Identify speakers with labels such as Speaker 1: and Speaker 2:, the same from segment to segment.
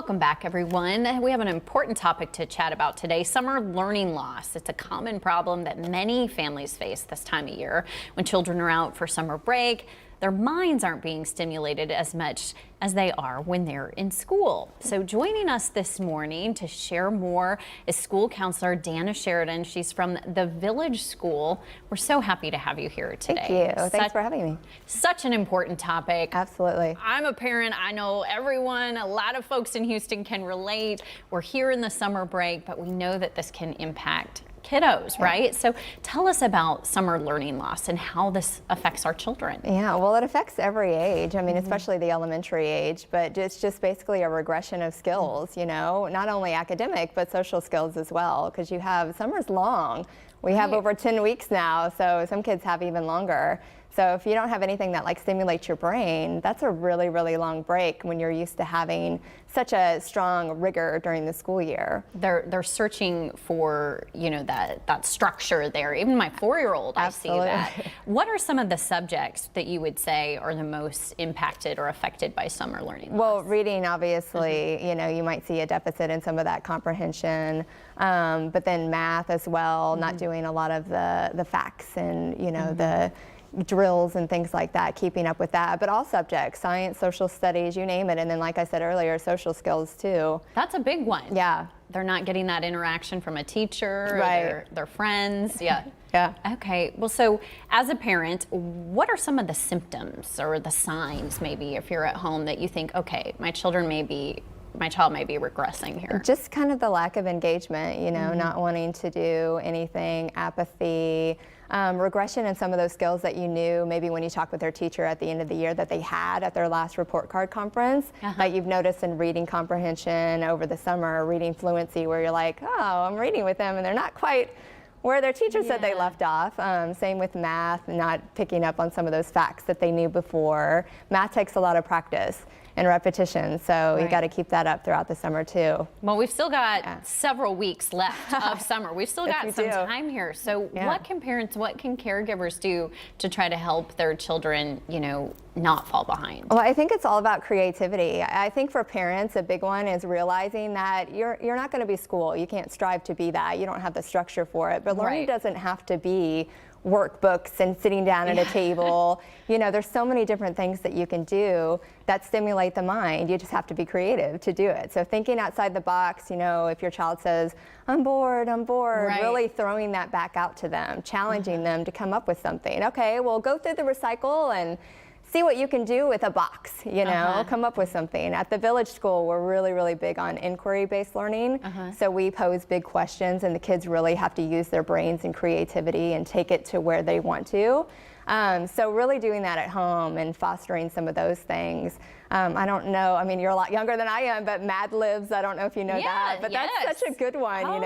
Speaker 1: Welcome back, everyone. We have an important topic to chat about today, summer learning loss. It's a common problem that many families face this time of year. When children are out for summer break, their minds aren't being stimulated as much as they are when they're in school. So joining us this morning to share more is school counselor Dana Sheridan. She's from the Village School. We're so happy to have you here today.
Speaker 2: Thank you. Thanks for having me.
Speaker 1: Such an important topic.
Speaker 2: Absolutely.
Speaker 1: I'm a parent. I know everyone, a lot of folks in Houston can relate. We're here in the summer break, but we know that this can impact kiddos, right? So tell us about summer learning loss and how this affects our children.
Speaker 2: Yeah, well, it affects every age. I mean, especially the elementary age, but it's just basically a regression of skills, you know, not only academic, but social skills as well, because summer's long. We have over 10 weeks now, so some kids have even longer. So if you don't have anything that stimulates your brain, that's a really, really long break when you're used to having such a strong rigor during the school year.
Speaker 1: They're searching for, that structure there. Even my 4-year-old, I see that. What are some of the subjects that you would say are the most impacted or affected by summer learning loss?
Speaker 2: Well, reading, obviously, you might see a deficit in some of that comprehension, but then math as well, not doing a lot of the facts and, the drills and things like that, keeping up with that, but all subjects, science, social studies, you name it. And then, like I said earlier, social skills too.
Speaker 1: That's a big one.
Speaker 2: Yeah.
Speaker 1: They're not getting that interaction from a teacher,
Speaker 2: right,
Speaker 1: or their friends. Yeah.
Speaker 2: Yeah.
Speaker 1: Okay. Well, so as a parent, what are some of the symptoms or the signs, maybe, if you're at home, that you think, okay, my child may be regressing here?
Speaker 2: Just kind of the lack of engagement, not wanting to do anything, apathy, regression in some of those skills that you knew maybe when you talked with their teacher at the end of the year that they had at their last report card conference, that you've noticed in reading comprehension over the summer, reading fluency, where you're like, oh, I'm reading with them and they're not quite where their teacher said they left off. Same with math, not picking up on some of those facts that they knew before. Math takes a lot of practice and repetition, so you got to keep that up throughout the summer too.
Speaker 1: Well, we've still got several weeks left of summer. We've still got some time here. So what can parents, what can caregivers do to try to help their children, not fall behind?
Speaker 2: Well, I think it's all about creativity. I think for parents, a big one is realizing that you're not going to be school. You can't strive to be that. You don't have the structure for it. But learning doesn't have to be workbooks and sitting down at a table. There's so many different things that you can do that stimulate the mind. You just have to be creative to do it. So thinking outside the box, if your child says, I'm bored, really throwing that back out to them, challenging them to come up with something. Okay, well, go through the recycle and see what you can do with a box, come up with something. At the Village School, we're really, really big on inquiry-based learning. So we pose big questions and the kids really have to use their brains and creativity and take it to where they want to. So really doing that at home and fostering some of those things. I don't know, I mean, you're a lot younger than I am, but Mad Libs, I don't know if you know that, but that's such a good one,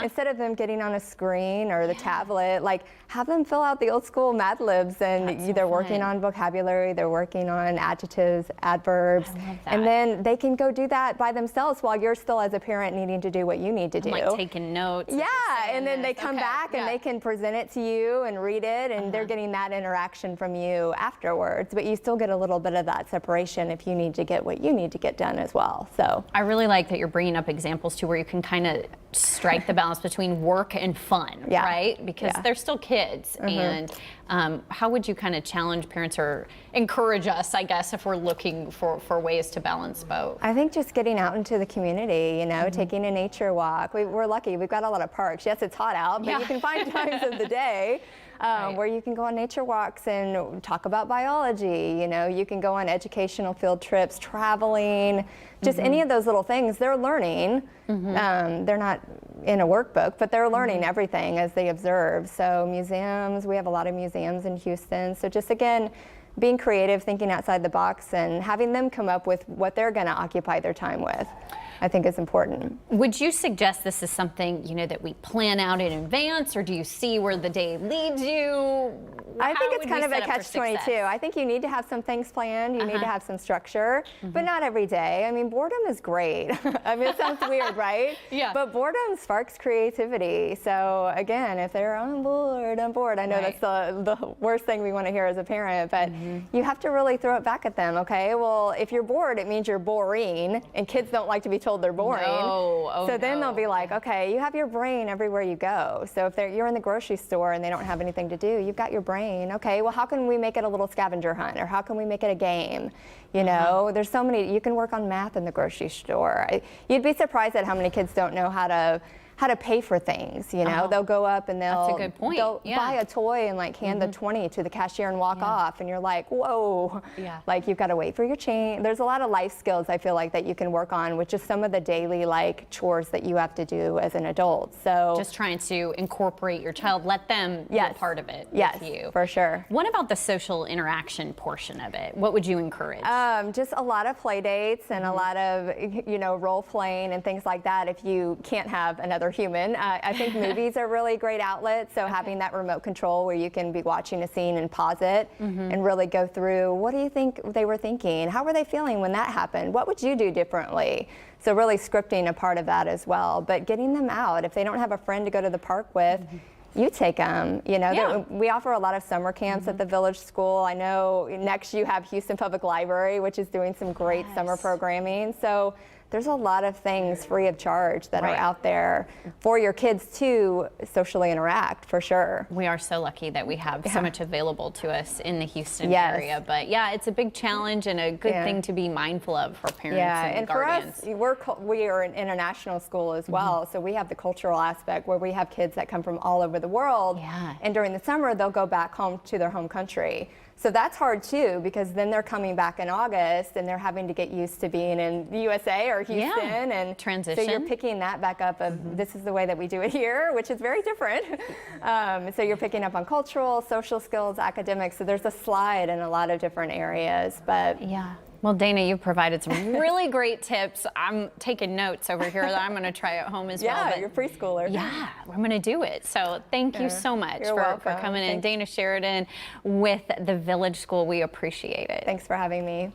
Speaker 2: Instead of them getting on a screen or the tablet, have them fill out the old school Mad Libs, and they're working on vocabulary, they're working on adjectives, adverbs, and then they can go do that by themselves while you're still, as a parent, needing to do what you need to do.
Speaker 1: Like taking notes.
Speaker 2: Yeah, and then they come back and they can present it to you and read it, and they're getting that interaction from you afterwards, but you still get a little bit of that separation if you need to get what you need to get done as well. So
Speaker 1: I really like that you're bringing up examples too where you can kind of strike the balance between work and fun, right? Because they're still kids. And how would you kind of challenge parents or encourage us, I guess, if we're looking for ways to balance both?
Speaker 2: I think just getting out into the community, taking a nature walk. We're lucky, we've got a lot of parks. Yes, it's hot out, but you can find times of the day where you can go on nature walks and talk about biology. You can go on educational field trips, traveling, just any of those little things. They're learning. They're not in a workbook, but they're learning everything as they observe. So museums, we have a lot of museums in Houston. So just, again, being creative, thinking outside the box, and having them come up with what they're going to occupy their time with. I think is important.
Speaker 1: Would you suggest this is something, that we plan out in advance, or do you see where the day leads you?
Speaker 2: I think it's kind of a catch-22. I think you need to have some things planned. You need to have some structure, but not every day. I mean, boredom is great. I mean, it sounds weird, right?
Speaker 1: Yeah.
Speaker 2: But boredom sparks creativity. So again, if they're I'm bored, I know that's the worst thing we want to hear as a parent, but you have to really throw it back at them. Okay, well, if you're bored, it means you're boring, and kids don't like to be told they're boring.
Speaker 1: No. Oh,
Speaker 2: so then they'll be like, okay, you have your brain everywhere you go. So if you're in the grocery store and they don't have anything to do, you've got your brain. Okay, well, how can we make it a little scavenger hunt, or how can we make it a game? There's so many. You can work on math in the grocery store. You'd be surprised at how many kids don't know how to pay for things. They'll go up and
Speaker 1: That's a good point.
Speaker 2: they'll buy a toy and hand the 20 to the cashier and walk off, and you're like, whoa, like you've got to wait for your change. There's a lot of life skills I feel like that you can work on with just some of the daily chores that you have to do as an adult. So
Speaker 1: just trying to incorporate your child, let them be a part of it with you.
Speaker 2: For sure.
Speaker 1: What about the social interaction portion of it? What would you encourage?
Speaker 2: Just a lot of play dates and a lot of role playing and things like that. If you can't have another human, I think movies are really great outlets. So having that remote control where you can be watching a scene and pause it and really go through, what do you think they were thinking? How were they feeling when that happened? What would you do differently? So really scripting a part of that as well. But getting them out. If they don't have a friend to go to the park with, you take them. We offer a lot of summer camps at the Village School. I know next you have Houston Public Library, which is doing some great summer programming. So there's a lot of things free of charge that are out there for your kids to socially interact, for sure.
Speaker 1: We are so lucky that we have so much available to us in the Houston area. But it's a big challenge and a good thing to be mindful of for parents and guardians.
Speaker 2: For us, we are an international school as well, so we have the cultural aspect where we have kids that come from all over the world, and during the summer they'll go back home to their home country. So that's hard too, because then they're coming back in August and they're having to get used to being in the USA or Houston and
Speaker 1: transition.
Speaker 2: So you're picking that back up of this is the way that we do it here, which is very different. So you're picking up on cultural, social skills, academics. So there's a slide in a lot of different areas, but
Speaker 1: Well, Dana, you've provided some really great tips. I'm taking notes over here that I'm going to try at home as well.
Speaker 2: Yeah, you're a preschooler.
Speaker 1: Yeah, I'm going to do it. So thank you so much for coming in.
Speaker 2: Thanks.
Speaker 1: Dana Sheridan with the Village School. We appreciate it.
Speaker 2: Thanks for having me.